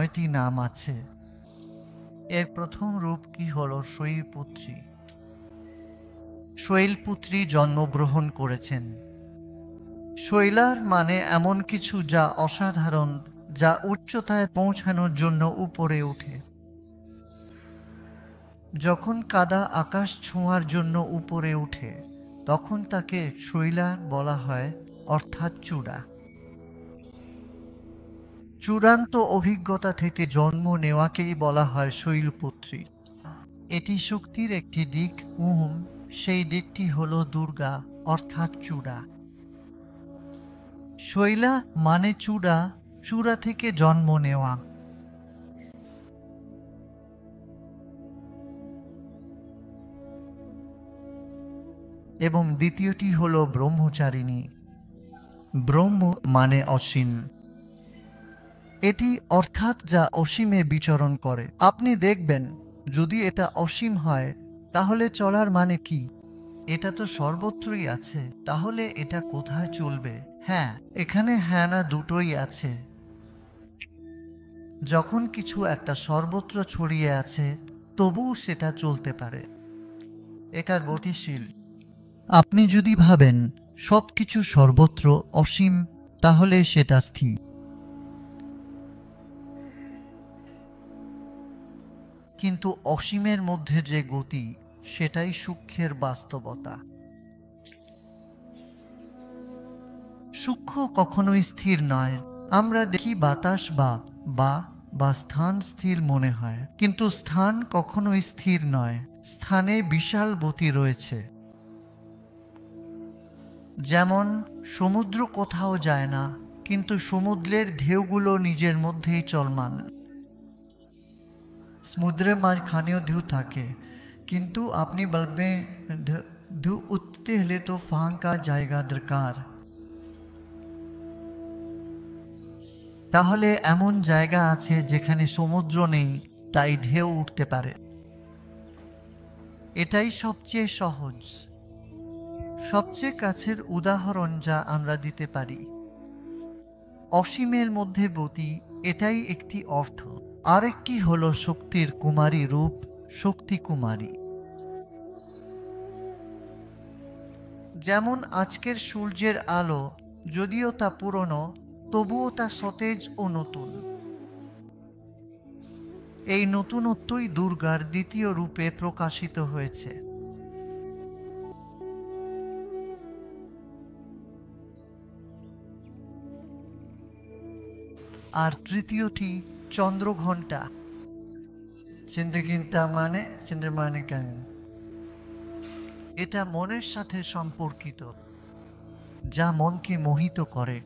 9টি নাম আছে। এর প্রথম রূপ কি হলো শৈলপুত্রী। শৈলপুত্রী জন্মগ্রহণ করেছেন। শৈলার মানে এমন কিছু যা অসাধারণ, যা উচ্চতায় পৌঁছানোর জন্য উপরে ওঠে। যখন কাদা আকাশ ছোঁয়ার জন্য উপরে ওঠে তখন তাকে শৈলা বলা হয়, অর্থাৎ চূড়া। চূড়ান্ত অভিজ্ঞতা থেকে জন্ম নেওয়াকেই বলা হয় শৈলপুত্রী। এটি শক্তির একটি দিক, সেই দিকটি হল দুর্গা, অর্থাৎ চূড়া। শৈলা মানে চূড়া, চূড়া থেকে জন্ম নেওয়া। এবং দ্বিতীয়টি হল ব্রহ্মচারিণী। ব্রহ্ম মানে অসীম। এটি অর্থাৎ যা অসীমে বিচরণ করে। আপনি দেখবেন যদি এটা অসীম হয় তাহলে চলার মানে কি? এটা তো সর্বত্রই আছে, তাহলে এটা কোথায় চলবে? হ্যাঁ, এখানে হ্যাঁ না দুটোই আছে। যখন কিছু একটা সর্বত্র ছড়িয়ে আছে তবুও সেটা চলতে পারে, এটা গতিশীল। আপনি যদি ভাবেন সবকিছু সর্বত্র অসীম তাহলে সেটা স্থির। কিন্তু অসীমের মধ্যে যে গতি, সেটাই সূক্ষ্মের বাস্তবতা। সূক্ষ্ম কখনোই স্থির নয়। আমরা দেখি বাতাস বা স্থান স্থির মনে হয়, কিন্তু স্থান কখনোই স্থির নয়। স্থানে বিশাল গতি রয়েছে। যেমন সমুদ্র কোথাও যায় না, কিন্তু সমুদ্রের ঢেউগুলো নিজের মধ্যেই চলমান। সমুদ্রের মাঝখানেও ঢেউ থাকে, কিন্তু আপনি বলবেন ঢেউ উঠতে হলে তো ফাঁকা জায়গা দরকার। তাহলে এমন জায়গা আছে যেখানে সমুদ্র নেই, তাই ঢেউ উঠতে পারে। এটাই সবচেয়ে সহজ, সবচেয়ে কাছের উদাহরণ যা আমরা দিতে পারি। অসীমের মধ্যে গতি, এটাই একটি অর্থ। আরেকটি হলো শক্তির কুমারী রূপ, শক্তি কুমারী। যেমন আজকের সূর্যের আলো, যদিও তা পুরনো তবুও তা সতেজ ও নতুন। এই নতুনত্বই দুর্গার দ্বিতীয় রূপে প্রকাশিত হয়েছে। আর তৃতীয়টি চন্দ্রঘণ্টা। চন্দ্র মানে কেন? এটা মনের সাথে সম্পর্কিত, যা মনকে মোহিত করে।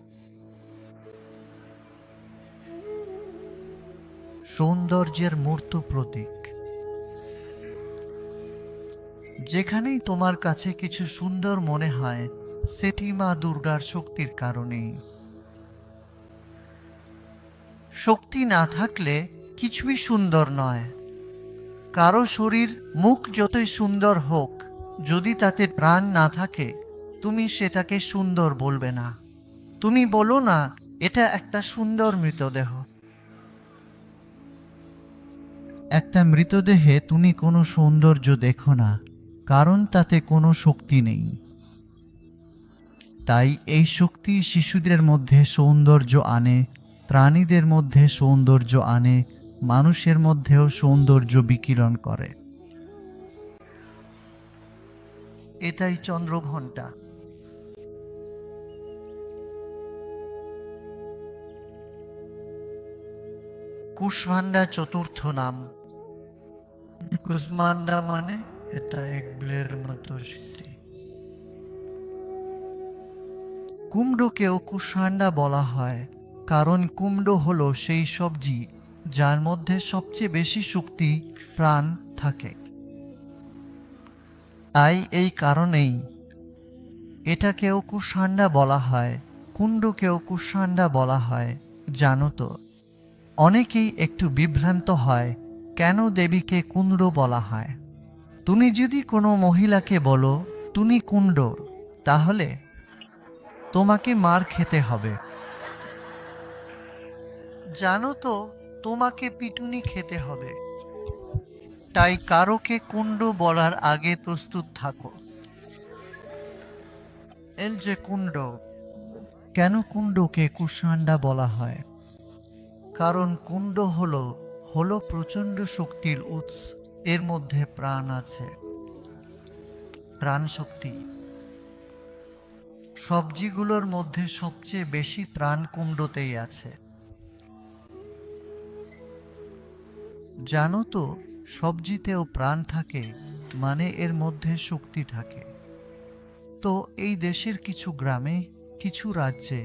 সৌন্দর্যের মূর্ত প্রতীক। যেখানেই তোমার কাছে কিছু সুন্দর মনে হয়, সেটি মা দুর্গার শক্তির কারণেই। শক্তি না থাকলে কিছুই সুন্দর নয়। কারো শরীর, মুখ যতই সুন্দর হোক, যদি তাতে প্রাণ না থাকে তুমি সেটাকে সুন্দর বলবে না। তুমি বলো না এটা একটা সুন্দর মৃতদেহ। একটা মৃতদেহে তুমি কোনো সৌন্দর্য দেখো না, কারণ তাতে কোনো শক্তি নেই। তাই এই শক্তি শিশুদের মধ্যে সৌন্দর্য আনে, প্রাণীদের মধ্যে সৌন্দর্য আনে, মানুষের মধ্যেও সৌন্দর্য বিকিরণ করে। এটাই চন্দ্রঘণ্টা। কুষ্মান্ডা চতুর্থ নাম। কুষ্মান্ডা মানে এটা এক বিলের মতো শক্তি। কুমড়োকেও কুষ্মান্ডা বলা হয়, কারণ কুমড়ো হলো সেই সবজি যার মধ্যে সবচেয়ে বেশি শক্তি, প্রাণ থাকে। তাই এই কারণেই এটাকেও কুষ্মান্ডা বলা হয়, কুমড়োকেও কুষ্মান্ডা বলা হয়। জানো তো, অনেকেই একটু বিভ্রান্ত হয় কেন দেবীকে কুমড়ো বলা হয়। তুমি যদি কোনো মহিলাকে বলো তুমি কুমড়ো, তাহলে তোমাকে মার খেতে হবে। জানো তো, তোমাকে পিটুনি খেতে হবে। তাই কারোকে কুণ্ড বলার আগে প্রস্তুত থাকো। এল যে কুণ্ড, কেন কুণ্ডকে কুষ্মান্ডা বলা হয়? কারণ কুণ্ড হলো প্রচণ্ড শক্তির উৎস। এর মধ্যে প্রাণ আছে, প্রাণ শক্তি। সবজিগুলোর মধ্যে সবচেয়ে বেশি প্রাণ কুণ্ডতেই আছে। জানো তো, সবজিতেও প্রাণ থাকে, মানে এর মধ্যে শক্তি থাকে। তো এই দেশের কিছু গ্রামে, কিছু রাজ্যে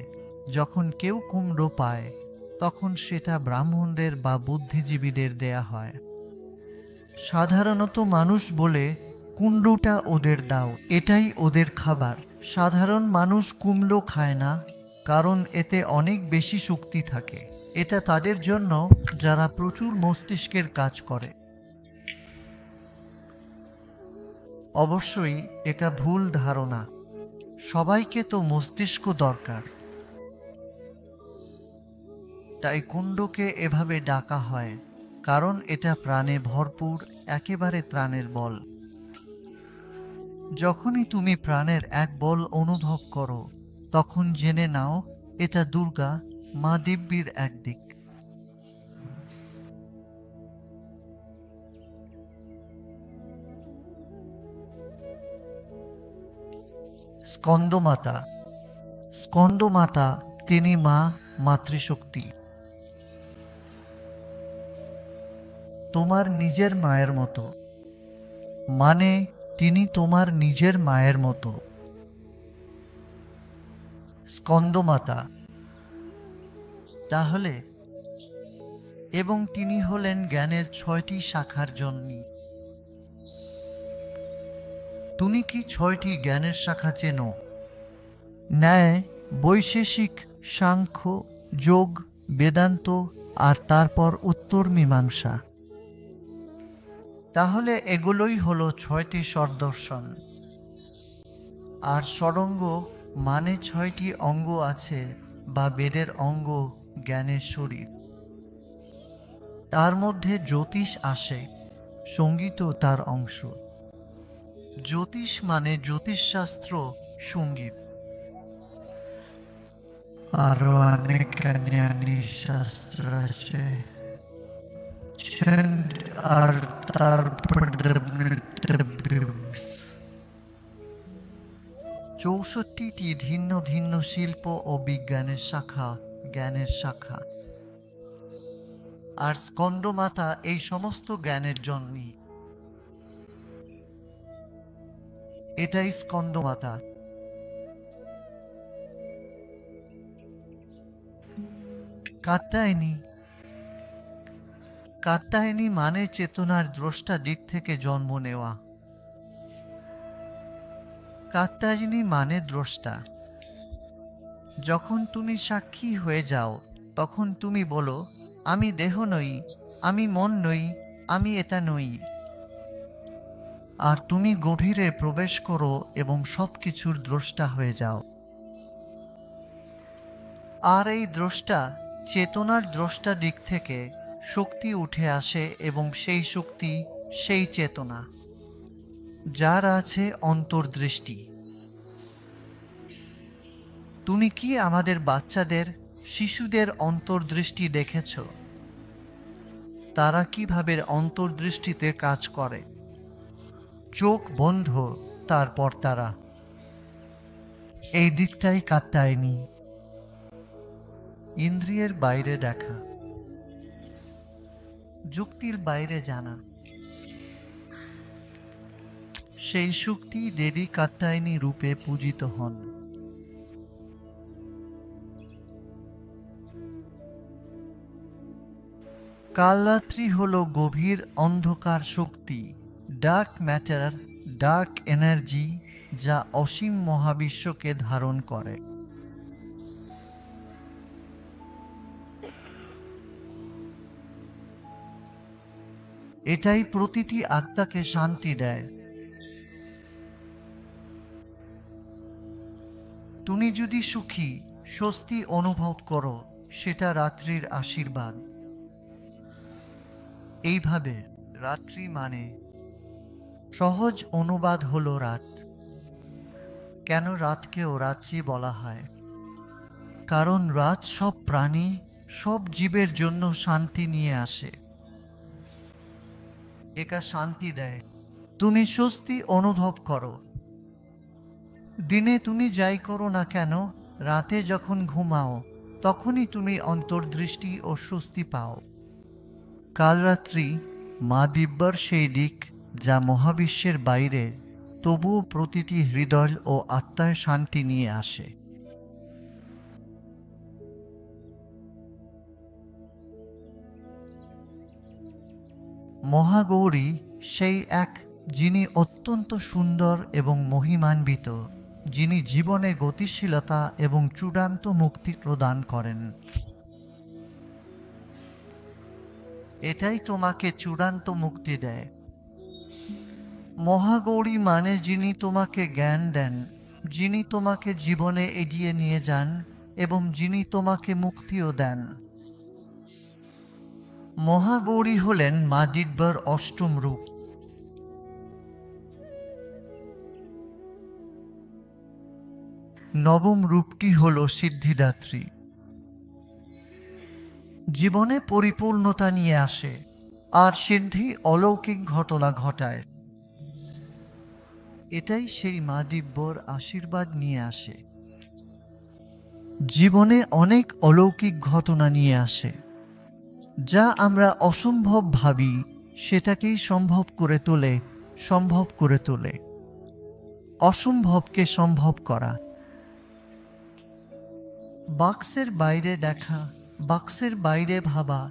যখন কেউ কুমড়ো পায়, তখন সেটা ব্রাহ্মণদের বা বুদ্ধিজীবীদের দেয়া হয়। সাধারণত মানুষ বলে, কুমড়োটা ওদের দাও, এটাই ওদের খাবার। সাধারণ মানুষ কুমড়ো খায় না, কারণ এতে অনেক বেশি শক্তি থাকে। এটা তাদের জন্য যারা প্রচুর মস্তিষ্কের কাজ করে। অবশ্যই এটা ভুল ধারণা। সবাইকে তো মস্তিষ্ক দরকার। তাই কুণ্ডকে এভাবে ডাকা হয়, কারণ এটা প্রাণে ভরপুর, একেবারে ত্রাণের বল। যখনই তুমি প্রাণের এক বল অনুভব করো, তখন জেনে নাও এটা দুর্গা, মা দিব্যির এক দিক। স্কন্দমাতা। স্কন্দমাতা, তিনি মা, মাতৃশক্তি। তোমার নিজের মায়ের মতো, মানে তিনি তোমার নিজের মায়ের মতো। স্কন্দমাতা তাহলে, এবং তিনি হলেন জ্ঞানের 6টি শাখার জননী। তুমি কি 6টি জ্ঞানের শাখা চেনো? ন্যায়, বৈশেষিক, সাংখ্য, যোগ, বেদান্ত, আর তারপর উত্তর মীমাংসা। তাহলে এগুলোই হলো 6টি স্বরদর্শন। আর ষড়ঙ্গ মানে 6টি অঙ্গ আছে, বা বেদের অঙ্গ, জ্ঞানের শরীর। তার মধ্যে জ্যোতিষ আসে, সঙ্গীতও তার অংশ। জ্যোতিষ মানে জ্যোতিষশাস্ত্র, সঙ্গীত। আরো অনেক জ্ঞানী শাস্ত্র আছে, ছন্দ আর তারপর 64টি ভিন্ন ভিন্ন শিল্প ও বিজ্ঞানের শাখা, জ্ঞানের শাখা। আর স্কন্দমাতা এই সমস্ত জ্ঞানের জননী। এটাই স্কন্দমাতা। কাত্যায়নী। কাত্যায়নী মানে চেতনার দ্রষ্টা দিক থেকে জন্ম নেওয়া। কাত্যায়নী মানে দ্রষ্টা। যখন তুমি সাক্ষী হয়ে যাও, তখন তুমি বলো, আমি দেহ নই, আমি মন নই, আমি এটা নই। আর তুমি গভীরে প্রবেশ করো এবং সবকিছুর দ্রষ্টা হয়ে যাও। আর এই দ্রষ্টা, চেতনার দ্রষ্টা দিক থেকে শক্তি উঠে আসে, এবং সেই শক্তি, সেই চেতনা, যার আছে অন্তর্দৃষ্টি। তুমি কি আমাদের বাচ্চাদের, শিশুদের অন্তর্দৃষ্টি দেখেছ? তারা কিভাবে অন্তর্দৃষ্টিতে কাজ করে? চোখ বন্ধ, তারপর তারা। এই দিকটাই কাত্যায়নী। ইন্দ্রিয়ের বাইরে দেখা, যুক্তির বাইরে জানা, সেই শক্তি দেবী কাত্যায়নী রূপে পূজিত হন। কালরাত্রি হল গভীর অন্ধকার শক্তি, ডার্ক ম্যাটার, ডার্ক এনার্জি, যা অসীম মহাবিশ্বকে ধারণ করে। এটাই প্রতিটি আত্মাকে শান্তি দেয়। তুমি যদি সুখী, স্বস্তি অনুভব করো, সেটা রাত্রির আশীর্বাদ। এইভাবে রাত্রি মানে সহজ অনুবাদ হলো রাত। কেন রাতকেও রাত্রি বলা হয়? কারণ রাত সব প্রাণী, সব জীবের জন্য শান্তি নিয়ে আসে। একা শান্তি দেয়, তুমি স্বস্তি অনুভব করো। দিনে তুমি যাই করো না কেন, রাতে যখন ঘুমাও তখনই তুমি অন্তর্দৃষ্টি ও স্বস্তি পাও। কালরাত্রি মা দিব্যার সেই দিক যা মহাবিশ্বের বাইরে, তবুও প্রতিটি হৃদয় ও আত্মায় শান্তি নিয়ে আসে। মহাগৌরী সেই এক, যিনি অত্যন্ত সুন্দর এবং মহিমান্বিত, যিনি জীবনে গতিশীলতা এবং চূড়ান্ত মুক্তি প্রদান করেন। এটাই তোমাকে চূড়ান্ত মুক্তি দেয়। মহাগৌরী মানে যিনি তোমাকে জ্ঞান দেন, যিনি তোমাকে জীবনে এগিয়ে নিয়ে যান এবং যিনি তোমাকে মুক্তিও দেন। মহাগৌরী হলেন মা দিব্যার অষ্টম রূপ। নবম রূপটি হল সিদ্ধিদাত্রী। জীবনে পরিপূর্ণতা নিয়ে আসে আর সিদ্ধি অলৌকিক ঘটনা ঘটায়। এটাই সেই মা দিব্যর আশীর্বাদ নিয়ে আসে। জীবনে অনেক অলৌকিক ঘটনা নিয়ে আসে, যা আমরা অসম্ভব ভাবি সেটাকেই সম্ভব করে তোলে। অসম্ভবকে সম্ভব করা। বাক্সের বাইরে দেখা, বাক্সের বাইরে ভাবা,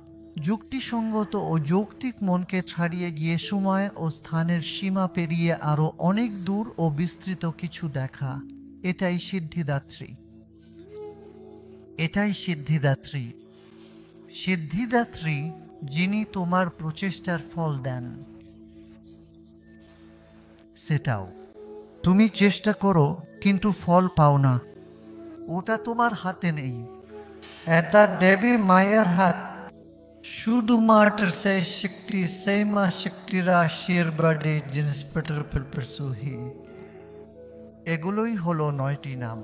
যুক্তিসঙ্গত ও যৌক্তিক মনকে ছাড়িয়ে গিয়ে সময় ও স্থানের সীমা পেরিয়ে আরো অনেক দূর ও বিস্তৃত কিছু দেখা, এটাই সিদ্ধিদাত্রী। এটাই সিদ্ধিদাত্রী। সিদ্ধিদাত্রী যিনি তোমার প্রচেষ্টার ফল দেন। সেটাও তুমি চেষ্টা করো কিন্তু ফল পাও না, ওটা তোমার হাতে নেই, এটা দেবী মায়ের হাত। শুধুমাত্র সেই মা শক্তির আশীর্বাদে জিনিসপত্র সুহি। এগুলোই হলো 9টি নাম।